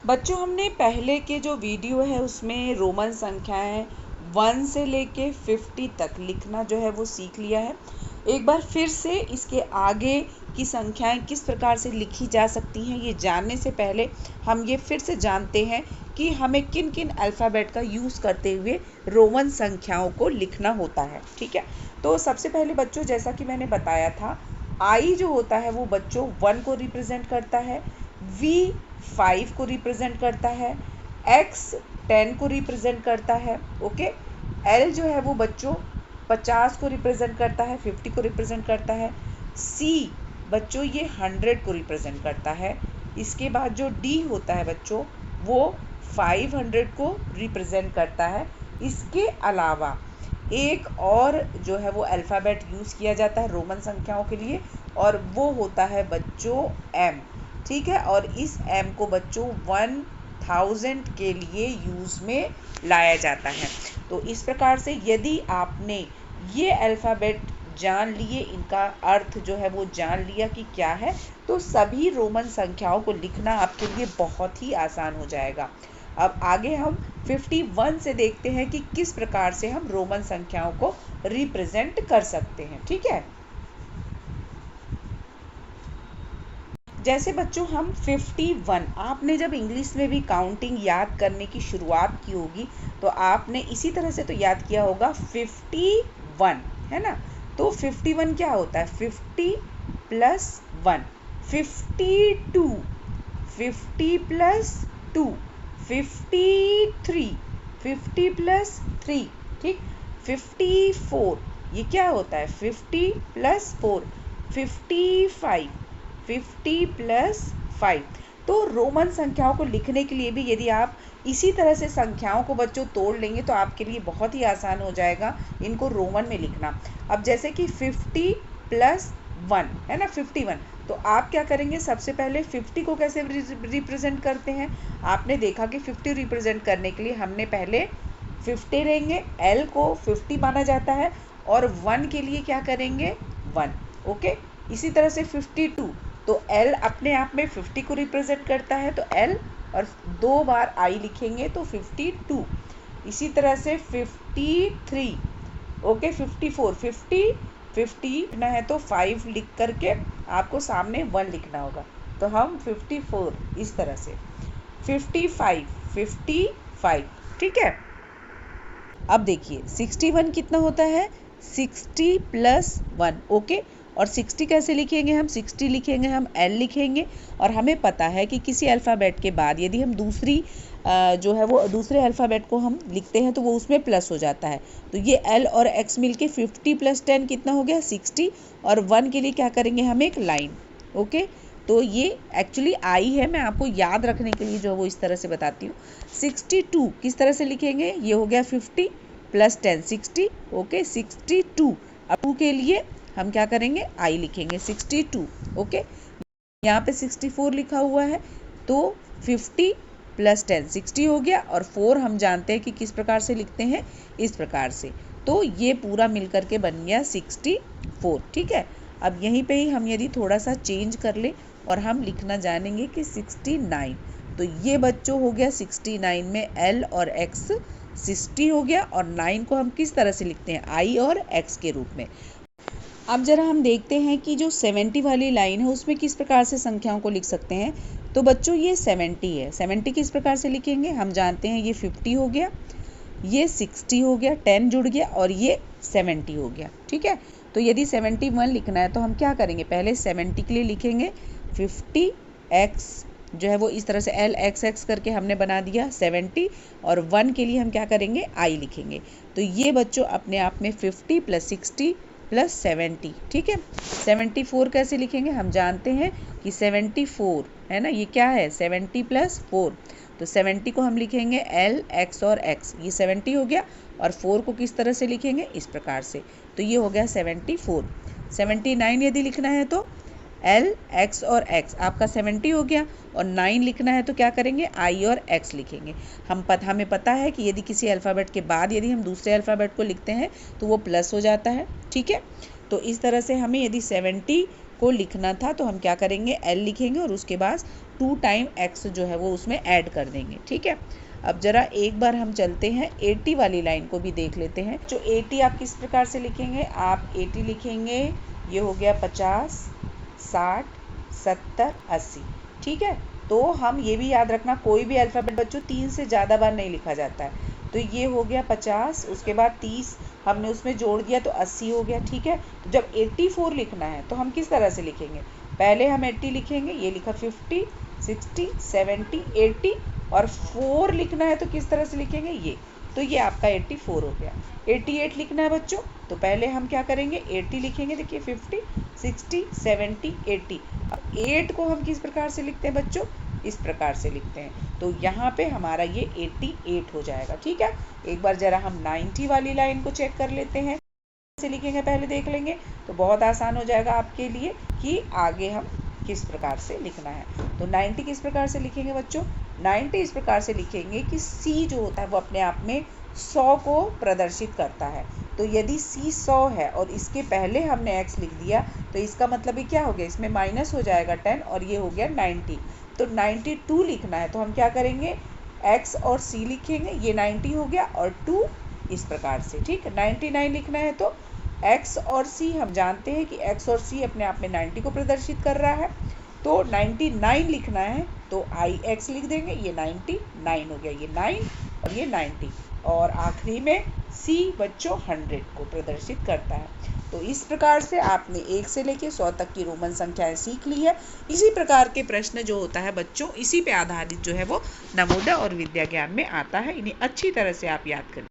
बच्चों हमने पहले के जो वीडियो है उसमें रोमन संख्याएं 1 से लेके 50 तक लिखना जो है वो सीख लिया है। एक बार फिर से इसके आगे की संख्याएं किस प्रकार से लिखी जा सकती हैं ये जानने से पहले हम ये फिर से जानते हैं कि हमें किन किन अल्फ़ाबेट का यूज़ करते हुए रोमन संख्याओं को लिखना होता है। ठीक है, तो सबसे पहले बच्चों जैसा कि मैंने बताया था, आई जो होता है वो बच्चों 1 को रिप्रेजेंट करता है, V 5 को रिप्रेजेंट करता है, X 10 को रिप्रेजेंट करता है, ओके। L जो है वो बच्चों 50 को रिप्रेजेंट करता है, 50 को रिप्रेजेंट करता है। C बच्चों ये 100 को रिप्रेजेंट करता है। इसके बाद जो D होता है बच्चों वो 500 को रिप्रेजेंट करता है। इसके अलावा एक और जो है वो अल्फ़ाबेट यूज़ किया जाता है रोमन संख्याओं के लिए, और वो होता है बच्चों M। ठीक है, और इस M को बच्चों 1000 के लिए यूज़ में लाया जाता है। तो इस प्रकार से यदि आपने ये अल्फ़ाबेट जान लिए, इनका अर्थ जो है वो जान लिया कि क्या है, तो सभी रोमन संख्याओं को लिखना आपके लिए बहुत ही आसान हो जाएगा। अब आगे हम 51 से देखते हैं कि किस प्रकार से हम रोमन संख्याओं को रिप्रेजेंट कर सकते हैं। ठीक है, जैसे बच्चों हम 51, आपने जब इंग्लिश में भी काउंटिंग याद करने की शुरुआत की होगी तो आपने इसी तरह से तो याद किया होगा 51, है ना। तो 51 क्या होता है? 50 प्लस 1, 52, 50 प्लस 2, 53, 50 प्लस 3, ठीक। 54 ये क्या होता है? 50 प्लस 4, 55, 50 प्लस 5। तो रोमन संख्याओं को लिखने के लिए भी यदि आप इसी तरह से संख्याओं को बच्चों तोड़ लेंगे तो आपके लिए बहुत ही आसान हो जाएगा इनको रोमन में लिखना। अब जैसे कि 50 प्लस 1 है ना, 51, तो आप क्या करेंगे? सबसे पहले 50 को कैसे रिप्रेजेंट करते हैं? आपने देखा कि 50 रिप्रेजेंट करने के लिए हमने पहले 50 रहेंगे, L को 50 माना जाता है, और 1 के लिए क्या करेंगे? 1, ओके। इसी तरह से 52, तो L अपने आप में 50 को रिप्रेजेंट करता है, तो L और 2 बार I लिखेंगे तो 52। इसी तरह से 53, ओके। 54, 50 लिखना है तो 5 लिख करके आपको सामने 1 लिखना होगा, तो हम 54 इस तरह से। 55, 55, ठीक है। अब देखिए 61 कितना होता है? 60 प्लस 1, ओके। और 60 कैसे लिखेंगे हम? 60 लिखेंगे हम, L लिखेंगे, और हमें पता है कि किसी अल्फ़ाबेट के बाद यदि हम दूसरी जो है वो दूसरे अल्फ़ाबेट को हम लिखते हैं तो वो उसमें प्लस हो जाता है। तो ये L और X मिलके 50 प्लस 10 कितना हो गया? 60, और 1 के लिए क्या करेंगे हम? एक लाइन, ओके। तो ये एक्चुअली आई है, मैं आपको याद रखने के लिए जो वो इस तरह से बताती हूँ। 62 किस तरह से लिखेंगे? ये हो गया 50 प्लस 10, 60, ओके। 62, अब 2 के लिए हम क्या करेंगे? आई लिखेंगे, 62, ओके। यहाँ पे 64 लिखा हुआ है, तो 50 प्लस 10 60 हो गया, और 4 हम जानते हैं कि किस प्रकार से लिखते हैं, इस प्रकार से। तो ये पूरा मिलकर के बन गया 64, ठीक है। अब यहीं पे ही हम यदि थोड़ा सा चेंज कर ले और हम लिखना जानेंगे कि 69, तो ये बच्चों हो गया 69 में L और X 60 हो गया, और 9 को हम किस तरह से लिखते हैं? I और X के रूप में। अब जरा हम देखते हैं कि जो 70 वाली लाइन है उसमें किस प्रकार से संख्याओं को लिख सकते हैं। तो बच्चों ये 70 है, 70 किस प्रकार से लिखेंगे? हम जानते हैं ये 50 हो गया, ये 60 हो गया, 10 जुड़ गया, और ये 70 हो गया, ठीक है। तो यदि 71 लिखना है तो हम क्या करेंगे? पहले 70 के लिए लिखेंगे 50x जो है वो इस तरह से L X X करके हमने बना दिया 70, और 1 के लिए हम क्या करेंगे? I लिखेंगे। तो ये बच्चों अपने आप में 50 प्लस 60 प्लस 70, ठीक है। 74 कैसे लिखेंगे? हम जानते हैं कि 74 है ना, ये क्या है? 70 प्लस 4, तो 70 को हम लिखेंगे L X और X, ये 70 हो गया, और 4 को किस तरह से लिखेंगे? इस प्रकार से। तो ये हो गया 74। 79 यदि लिखना है तो L X और X आपका 70 हो गया, और 9 लिखना है तो क्या करेंगे? I और X लिखेंगे। हमें पता है कि यदि किसी अल्फ़ाबेट के बाद यदि हम दूसरे अल्फ़ाबेट को लिखते हैं तो वो प्लस हो जाता है, ठीक है। तो इस तरह से हमें यदि 70 को लिखना था तो हम क्या करेंगे, l लिखेंगे और उसके बाद 2 टाइम x जो है वो उसमें ऐड कर देंगे। ठीक है, अब जरा एक बार हम चलते हैं 80 वाली लाइन को भी देख लेते हैं। जो 80 आप किस प्रकार से लिखेंगे, आप 80 लिखेंगे, ये हो गया 50, 60, 70, 80। ठीक है, तो हम ये भी याद रखना, कोई भी अल्फ़ाबेट बच्चों 3 से ज़्यादा बार नहीं लिखा जाता है। तो ये हो गया 50, उसके बाद 30 हमने उसमें जोड़ दिया तो 80 हो गया। ठीक है, तो जब 84 लिखना है तो हम किस तरह से लिखेंगे, पहले हम 80 लिखेंगे, ये लिखा 50, 60, 70, 80 और 4 लिखना है तो किस तरह से लिखेंगे, ये, तो ये आपका 84 हो गया। 88 लिखना है बच्चों, तो पहले हम क्या करेंगे, 80 लिखेंगे, देखिए 50, 60, 70, 80। अब 8 को हम किस प्रकार से लिखते हैं बच्चों, इस प्रकार से लिखते हैं, तो यहाँ पे हमारा ये 88 हो जाएगा। ठीक है, एक बार जरा हम 90 वाली लाइन को चेक कर लेते हैं, कैसे लिखेंगे पहले देख लेंगे, तो बहुत आसान हो जाएगा आपके लिए कि आगे हम किस प्रकार से लिखना है। तो 90 किस प्रकार से लिखेंगे बच्चों, 90 इस प्रकार से लिखेंगे कि C जो होता है वो अपने आप में 100 को प्रदर्शित करता है। तो यदि C 100 है और इसके पहले हमने x लिख दिया तो इसका मतलब ये क्या हो गया, इसमें माइनस हो जाएगा 10 और ये हो गया 90। तो 92 लिखना है तो हम क्या करेंगे, x और C लिखेंगे, ये 90 हो गया और 2 इस प्रकार से। ठीक है, 99 लिखना है तो x और c हम जानते हैं कि x और c अपने आप में 90 को प्रदर्शित कर रहा है, तो 99 लिखना है तो i x लिख देंगे, ये 99 हो गया, ये 9 और ये 90 और आखिरी में c बच्चों 100 को प्रदर्शित करता है। तो इस प्रकार से आपने 1 से लेकर 100 तक की रोमन संख्याएं सीख ली है। इसी प्रकार के प्रश्न जो होता है बच्चों, इसी पे आधारित जो है वो नवोदय और विद्या ज्ञान में आता है, इन्हें अच्छी तरह से आप याद करिए।